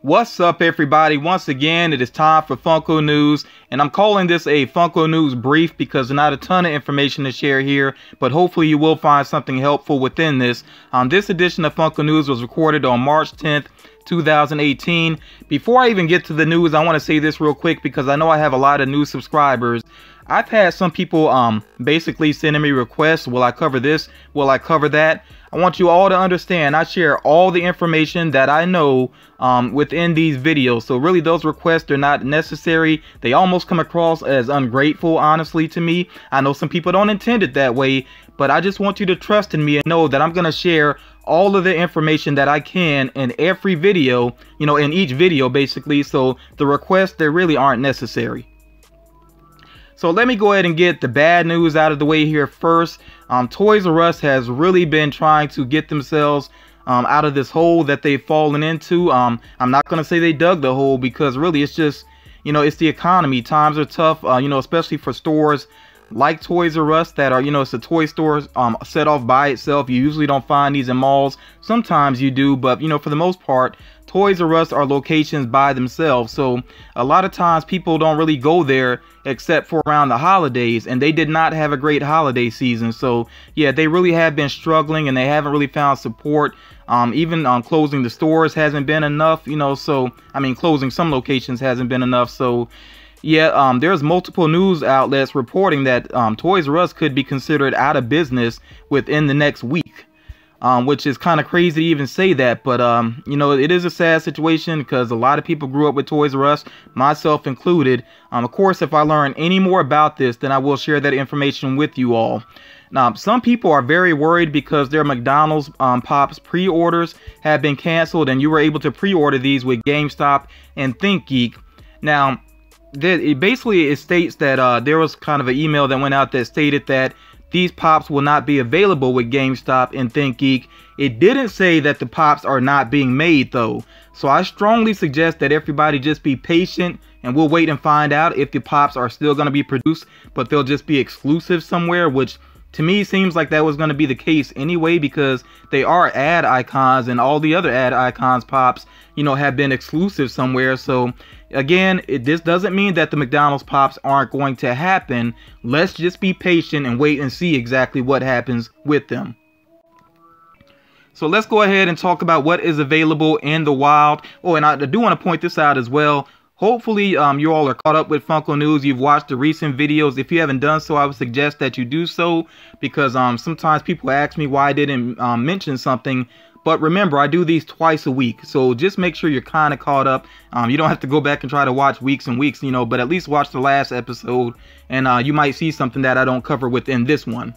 What's up, everybody? Once again, it is time for Funko News, and I'm calling this a Funko News brief because there's not a ton of information to share here, but hopefully you will find something helpful within this. This edition of Funko News was recorded on March 10th, 2018. Before I even get to the news, I want to say this real quick because I know I have a lot of new subscribers. I've had some people basically sending me requests. Will I cover this? Will I cover that? I want you all to understand I share all the information that I know within these videos. So really those requests are not necessary. They almost come across as ungrateful, honestly, to me. I know some people don't intend it that way, but I just want you to trust in me and know that I'm going to share all of the information that I can in every video, in each video basically. So the requests, they really aren't necessary. So let me go ahead and get the bad news out of the way here first. Toys R Us has really been trying to get themselves out of this hole that they've fallen into. I'm not going to say they dug the hole because really it's just, it's the economy. Times are tough, especially for stores like Toys R Us that are, it's a toy store set off by itself. You usually don't find these in malls. Sometimes you do, but for the most part, Toys R Us are locations by themselves. So a lot of times people don't really go there except for around the holidays, and they did not have a great holiday season. So yeah, they really have been struggling and they haven't really found support. Even closing the stores hasn't been enough, so I mean closing some locations hasn't been enough. So yeah, there's multiple news outlets reporting that Toys R Us could be considered out of business within the next week, which is kind of crazy to even say that. But, it is a sad situation because a lot of people grew up with Toys R Us, myself included. Of course, if I learn any more about this, then I will share that information with you all. Now, some people are very worried because their McDonald's Pops pre-orders have been canceled, and you were able to pre-order these with GameStop and ThinkGeek. Now, it states that there was kind of an email that went out that stated that these Pops will not be available with GameStop and ThinkGeek. It didn't say that the Pops are not being made though. So I strongly suggest that everybody just be patient and we'll wait and find out if the Pops are still going to be produced, but they'll just be exclusive somewhere, which to me seems like that was going to be the case anyway because they are ad icons and all the other ad icons Pops, have been exclusive somewhere. So again, this doesn't mean that the McDonald's Pops aren't going to happen. Let's just be patient and wait and see exactly what happens with them. So let's go ahead and talk about what is available in the wild. Oh, and I do want to point this out as well. Hopefully you all are caught up with Funko News. You've watched the recent videos. If you haven't done so, I would suggest that you do so because sometimes people ask me why I didn't mention something. But remember, I do these twice a week, so just make sure you're kind of caught up. You don't have to go back and try to watch weeks and weeks, but at least watch the last episode, and you might see something that I don't cover within this one.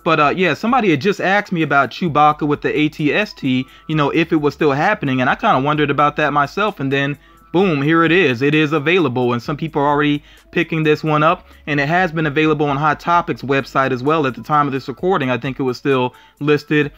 But yeah, somebody had just asked me about Chewbacca with the ATST, if it was still happening, and I kind of wondered about that myself, and then boom, here it is. It is available, and some people are already picking this one up, and it has been available on Hot Topics website as well. At the time of this recording, I think it was still listed.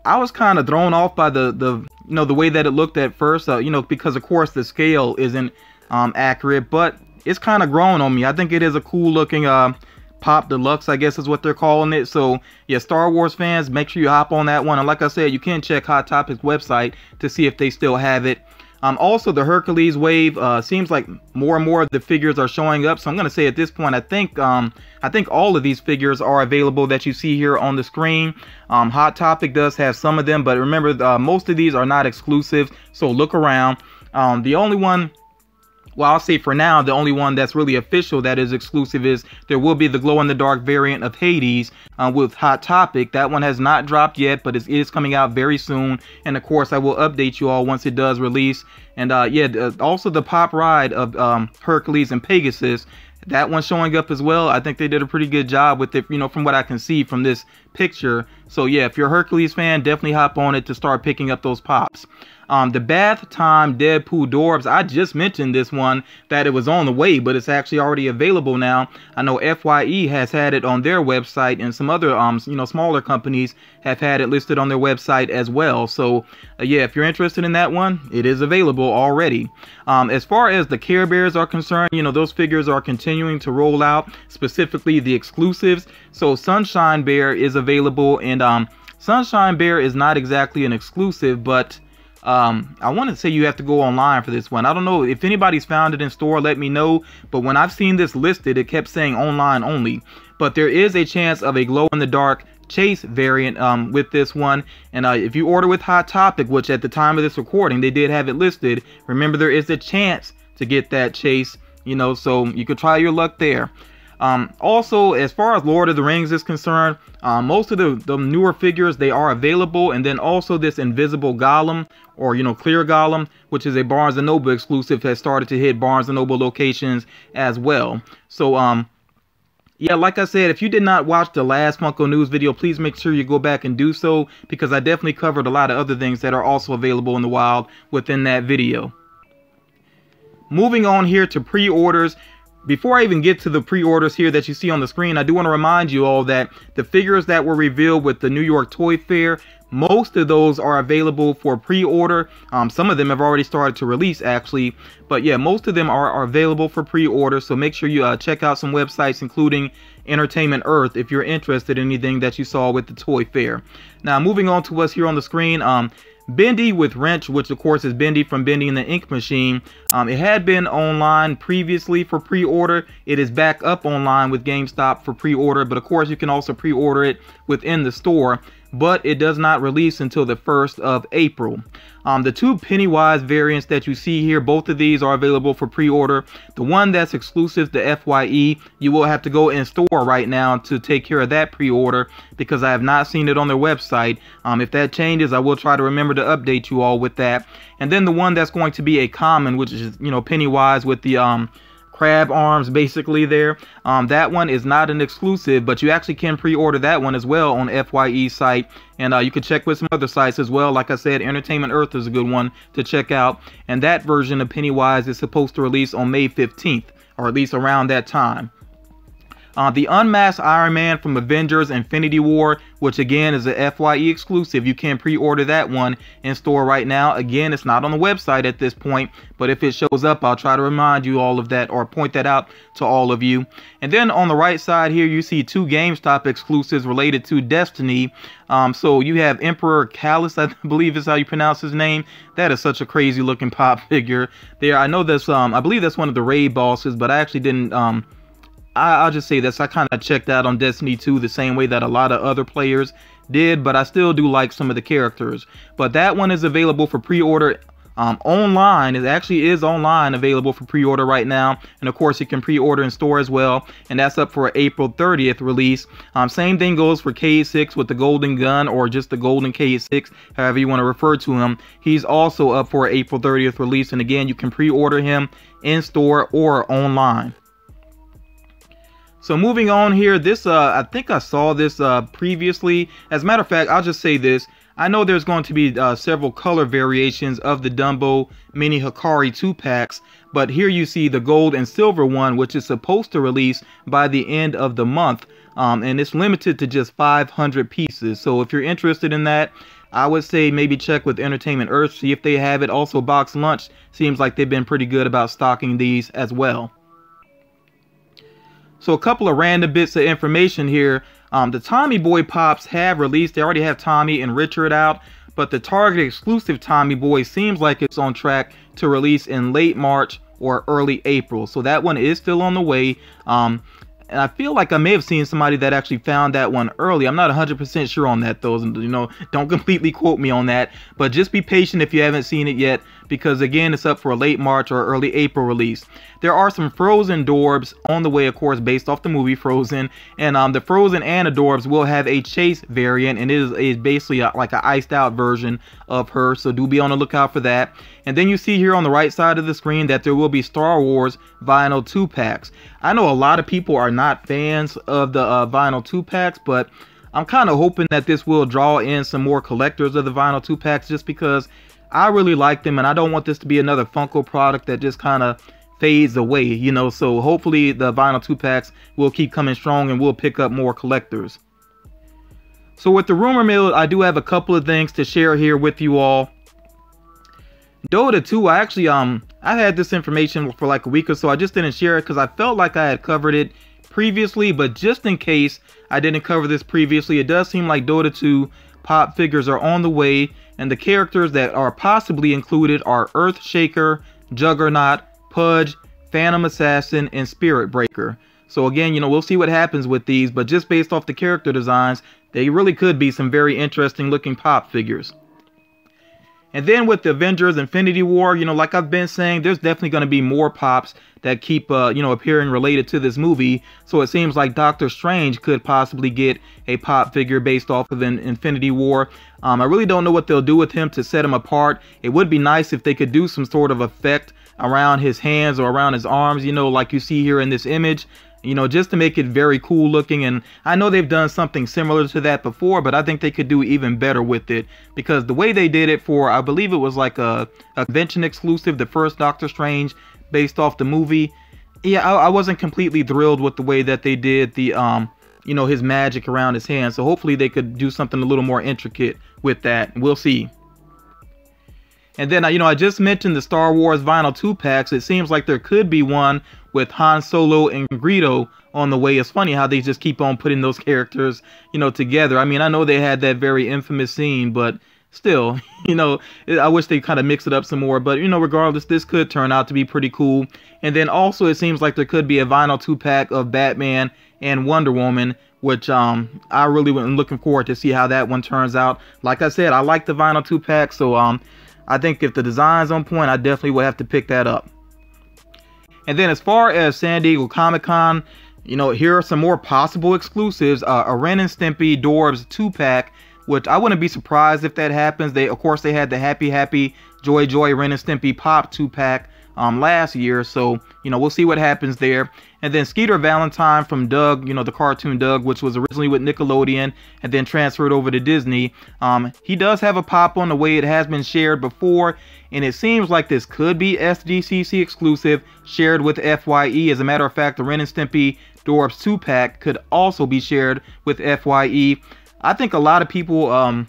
I was kind of thrown off by the way that it looked at first, because of course the scale isn't accurate, but it's kind of grown on me. I think it is a cool looking Pop Deluxe, I guess is what they're calling it. So yeah, Star Wars fans, make sure you hop on that one. And like I said, you can check Hot Topics website to see if they still have it. Also, the Hercules wave seems like more and more of the figures are showing up. So I'm going to say at this point, I think all of these figures are available that you see here on the screen. Hot Topic does have some of them, but remember, most of these are not exclusive. So look around. The only one, well, I'll say for now, the only one that's really official that is exclusive is there will be the glow-in-the-dark variant of Hades with Hot Topic. That one has not dropped yet, but it is coming out very soon. And of course, I will update you all once it does release. And yeah, also the Pop Ride of Hercules and Pegasus, that one's showing up as well. I think they did a pretty good job with it, from what I can see from this picture. So yeah, if you're a Hercules fan, definitely hop on it to start picking up those Pops. The Bath Time Deadpool Dorbs, I just mentioned this one, that it was on the way, but it's actually already available now. I know FYE has had it on their website, and some other, smaller companies have had it listed on their website as well. So, yeah, if you're interested in that one, it is available already. As far as the Care Bears are concerned, those figures are continuing to roll out, specifically the exclusives. So Sunshine Bear is available, and Sunshine Bear is not exactly an exclusive, but I want to say you have to go online for this one. I don't know if anybody's found it in store, let me know. But when I've seen this listed, it kept saying online only. But there is a chance of a glow-in-the-dark chase variant with this one. And if you order with Hot Topic, which at the time of this recording, they did have it listed, remember there is a chance to get that chase, you know, so you could try your luck there. Also, as far as Lord of the Rings is concerned, most of the newer figures, they are available. And then also this invisible golem, or, you know, clear golem, which is a Barnes & Noble exclusive, has started to hit Barnes & Noble locations as well. So, yeah, like I said, if you did not watch the last Funko News video, please make sure you go back and do so, because I definitely covered a lot of other things that are also available in the wild within that video. Moving on here to pre-orders. Before I even get to the pre-orders here that you see on the screen, I do want to remind you all that the figures that were revealed with the New York Toy Fair, most of those are available for pre-order. Some of them have already started to release, actually. But yeah, most of them are available for pre-order. So make sure you check out some websites, including Entertainment Earth, if you're interested in anything that you saw with the Toy Fair. Now, moving on to what's here on the screen. Bendy with Wrench, which of course is Bendy from Bendy and the Ink Machine. It had been online previously for pre-order. It is back up online with GameStop for pre-order, but of course you can also pre-order it within the store. But it does not release until the 1st of April. The two Pennywise variants that you see here, both of these are available for pre-order. The one that's exclusive to FYE, you will have to go in store right now to take care of that pre-order, because I have not seen it on their website. If that changes, I will try to remember to update you all with that. And then the one that's going to be a common, which is, you know, Pennywise with the crab arms basically there. That one is not an exclusive, but you actually can pre-order that one as well on FYE site. And you can check with some other sites as well. Like I said, Entertainment Earth is a good one to check out. And that version of Pennywise is supposed to release on May 15th, or at least around that time. The Unmasked Iron Man from Avengers Infinity War, which again is a FYE exclusive. You can pre-order that one in store right now. Again, it's not on the website at this point, but if it shows up, I'll try to remind you all of that, or point that out to all of you. And then on the right side here, you see two GameStop exclusives related to Destiny. So you have Emperor Callus, I believe is how you pronounce his name. That is such a crazy looking pop figure there. I know that's I believe that's one of the raid bosses, but I actually didn't I'll just say this, I kind of checked out on Destiny 2 the same way that a lot of other players did, but I still do like some of the characters. But that one is available for pre-order online. It actually is online, available for pre-order right now. And of course, you can pre-order in store as well. And that's up for April 30th release. Same thing goes for K6 with the Golden Gun, or just the Golden K6, however you want to refer to him. He's also up for April 30th release. And again, you can pre-order him in store or online. So moving on here, this I think I saw this previously. As a matter of fact, I'll just say this. I know there's going to be several color variations of the Dumbo Mini Hikari 2-packs, but here you see the gold and silver one, which is supposed to release by the end of the month, and it's limited to just 500 pieces. So if you're interested in that, I would say maybe check with Entertainment Earth, see if they have it. Also, Box Lunch seems like they've been pretty good about stocking these as well. So a couple of random bits of information here. The Tommy Boy Pops have released. They already have Tommy and Richard out, but the Target exclusive Tommy Boy seems like it's on track to release in late March or early April. So that one is still on the way. And I feel like I may have seen somebody that actually found that one early. I'm not 100% sure on that though. You know, don't completely quote me on that. But just be patient if you haven't seen it yet, because again, it's up for a late March or early April release. There are some Frozen Adorbs on the way, of course, based off the movie Frozen. And the Frozen and Adorbs will have a chase variant, and it is basically like an iced out version of her. So do be on the lookout for that. And then you see here on the right side of the screen that there will be Star Wars vinyl 2-packs. I know a lot of people are not fans of the vinyl 2-packs, but I'm kind of hoping that this will draw in some more collectors of the vinyl 2-packs, just because I really like them, and I don't want this to be another Funko product that just kind of fades away, you know. So hopefully the vinyl 2-packs will keep coming strong and we'll pick up more collectors. So with the rumor mill, I do have a couple of things to share here with you all. Dota 2, I actually I had this information for like a week or so. I just didn't share it because I felt like I had covered it previously, but just in case I didn't cover this previously, it does seem like Dota 2 pop figures are on the way. And the characters that are possibly included are Earthshaker, Juggernaut, Pudge, Phantom Assassin, and Spirit Breaker. So again, we'll see what happens with these, but just based off the character designs, they really could be some very interesting looking pop figures. And then with the Avengers Infinity War, like I've been saying, there's definitely going to be more pops that keep, appearing related to this movie. So it seems like Doctor Strange could possibly get a pop figure based off of an Infinity War. I really don't know what they'll do with him to set him apart. It would be nice if they could do some sort of effect around his hands or around his arms, like you see here in this image. Just to make it very cool looking. And I know they've done something similar to that before, but I think they could do even better with it, because the way they did it for, I believe it was like a convention exclusive, the first Doctor Strange based off the movie. Yeah, I wasn't completely thrilled with the way that they did the, his magic around his hands. So hopefully they could do something a little more intricate with that. We'll see. And then, I just mentioned the Star Wars Vinyl 2-packs. It seems like there could be one with Han Solo and Greedo on the way. It's funny how they just keep on putting those characters, together. I mean, I know they had that very infamous scene, but still, I wish they kind of mix it up some more. But, regardless, this could turn out to be pretty cool. And then also, it seems like there could be a Vinyl 2-pack of Batman and Wonder Woman, which I really am looking forward to see how that one turns out. Like I said, I like the Vinyl 2-pack, so I think if the design's on point, I definitely will have to pick that up. And then as far as San Diego Comic-Con, here are some more possible exclusives. A Ren and Stimpy Dorbs 2-pack, which I wouldn't be surprised if that happens. Of course, they had the Happy Joy Ren and Stimpy Pop 2-pack last year, so we'll see what happens there. And then Skeeter Valentine from Doug, the cartoon Doug, which was originally with Nickelodeon and then transferred over to Disney. He does have a pop on the way. It has been shared before, and it seems like this could be SDCC exclusive, shared with FYE. As a matter of fact, the Ren and Stimpy Dorbs 2-pack could also be shared with FYE. I think a lot of people are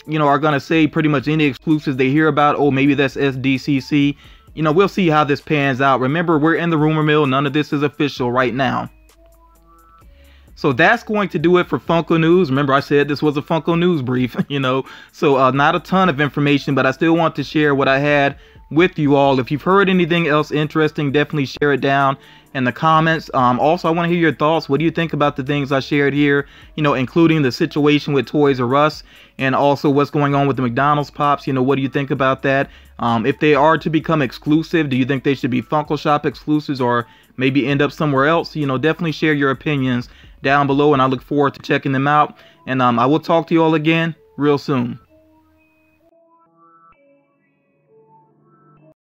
going to say pretty much any exclusives they hear about, oh, maybe that's SDCC. We'll see how this pans out. Remember, we're in the rumor mill. None of this is official right now. So that's going to do it for Funko News. Remember, I said this was a Funko News brief, So not a ton of information, but I still want to share what I had with you all. If you've heard anything else interesting, definitely share it down in the comments. Also, I want to hear your thoughts. What do you think about the things I shared here, including the situation with Toys R Us and also what's going on with the McDonald's Pops? What do you think about that? If they are to become exclusive, do you think they should be Funko Shop exclusives or maybe end up somewhere else? Definitely share your opinions down below, and I look forward to checking them out. And I will talk to you all again real soon.